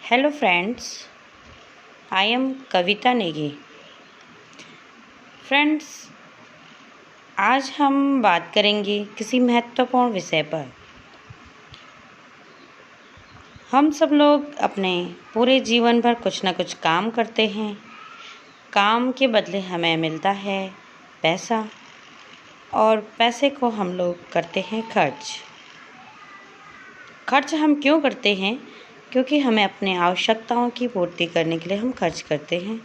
Hello friends, I am Kavita Negi. Friends, आज हम बात करेंगे किसी महत्वपूर्ण विषय पर। हम सब लोग अपने पूरे जीवन भर कुछ ना कुछ काम करते हैं। काम के बदले हमें मिलता है पैसा, और पैसे को हम लोग करते हैं खर्च हम क्यों करते हैं? क्योंकि हमें अपने आवश्यकताओं की पूर्ति करने के लिए हम खर्च करते हैं।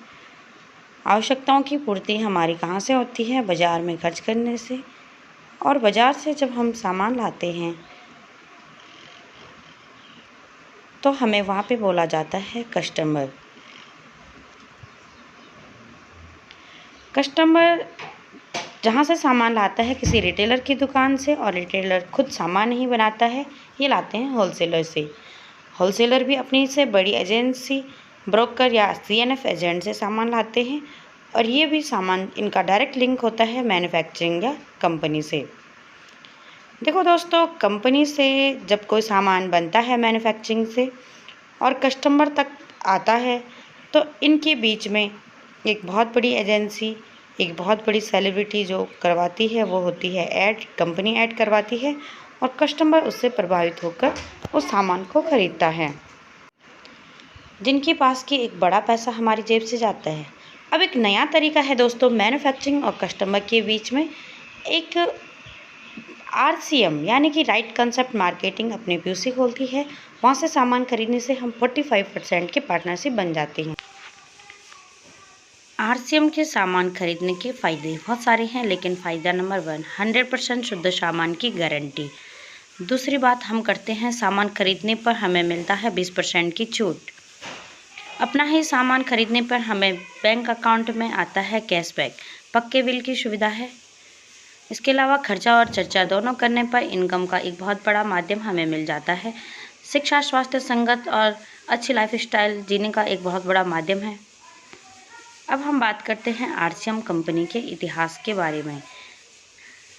आवश्यकताओं की पूर्ति हमारी कहाँ से होती है? बाज़ार में खर्च करने से। और बाज़ार से जब हम सामान लाते हैं तो हमें वहाँ पे बोला जाता है कस्टमर जहाँ से सामान लाता है किसी रिटेलर की दुकान से, और रिटेलर खुद सामान नहीं बनाता है, ये लाते हैं होलसेलर से। होलसेलर भी अपनी से बड़ी एजेंसी, ब्रोकर या CNF एजेंट से सामान लाते हैं, और ये भी सामान इनका डायरेक्ट लिंक होता है मैन्युफैक्चरिंग या कंपनी से। देखो दोस्तों, कंपनी से जब कोई सामान बनता है मैन्युफैक्चरिंग से और कस्टमर तक आता है, तो इनके बीच में एक बहुत बड़ी एजेंसी, एक बहुत बड़ी सेलिब्रिटी जो करवाती है वो होती है ऐड। कंपनी ऐड करवाती है और कस्टमर उससे प्रभावित होकर उस सामान को खरीदता है, जिनके पास की एक बड़ा पैसा हमारी जेब से जाता है। अब एक नया तरीका है दोस्तों, मैन्युफैक्चरिंग और कस्टमर के बीच में एक RCM यानी कि राइट कंसेप्ट मार्केटिंग अपनी POC खोलती है। वहाँ से सामान खरीदने से हम 45% के पार्टनरशिप बन जाते हैं। RCM के सामान खरीदने के फ़ायदे बहुत सारे हैं, लेकिन फ़ायदा नंबर 1, 100% शुद्ध सामान की गारंटी। दूसरी बात, हम करते हैं सामान खरीदने पर हमें मिलता है 20% की छूट। अपना ही सामान खरीदने पर हमें बैंक अकाउंट में आता है कैशबैक। पक्के बिल की सुविधा है। इसके अलावा खर्चा और चर्चा दोनों करने पर इनकम का एक बहुत बड़ा माध्यम हमें मिल जाता है। शिक्षा, स्वास्थ्य, संगत और अच्छी लाइफस्टाइल जीने का एक बहुत बड़ा माध्यम है। अब हम बात करते हैं RCM कंपनी के इतिहास के बारे में।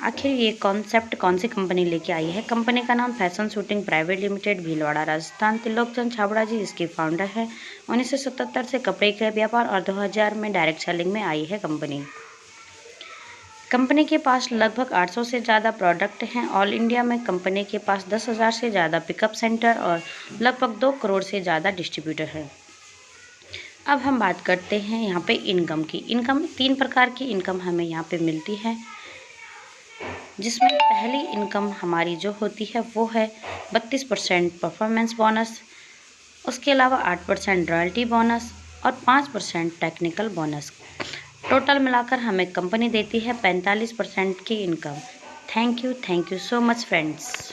आखिर ये कॉन्सेप्ट कौन सी कंपनी लेके आई है? कंपनी का नाम fashion shooting private limited, Bhilwara, Rajasthan. Trilokchand Chhabra ji इसकी फाउंडर है। 1977 से कपड़े के व्यापार और 2000 में डायरेक्ट सेलिंग में आई है कंपनी के पास लगभग 800 से ज़्यादा प्रोडक्ट हैं। ऑल इंडिया में कंपनी के पास 10,000 से ज़्यादा पिकअप सेंटर और लगभग 2 करोड़ से ज़्यादा डिस्ट्रीब्यूटर हैं। अब हम बात करते हैं यहाँ पे इनकम की। 3 प्रकार की इनकम हमें यहाँ पे मिलती है, जिसमें पहली इनकम हमारी जो होती है वो है 32% परफॉर्मेंस बोनस। उसके अलावा 8% रॉयल्टी बोनस और 5% टेक्निकल बोनस। टोटल मिलाकर हमें कंपनी देती है 45% की income. Thank you so much friends.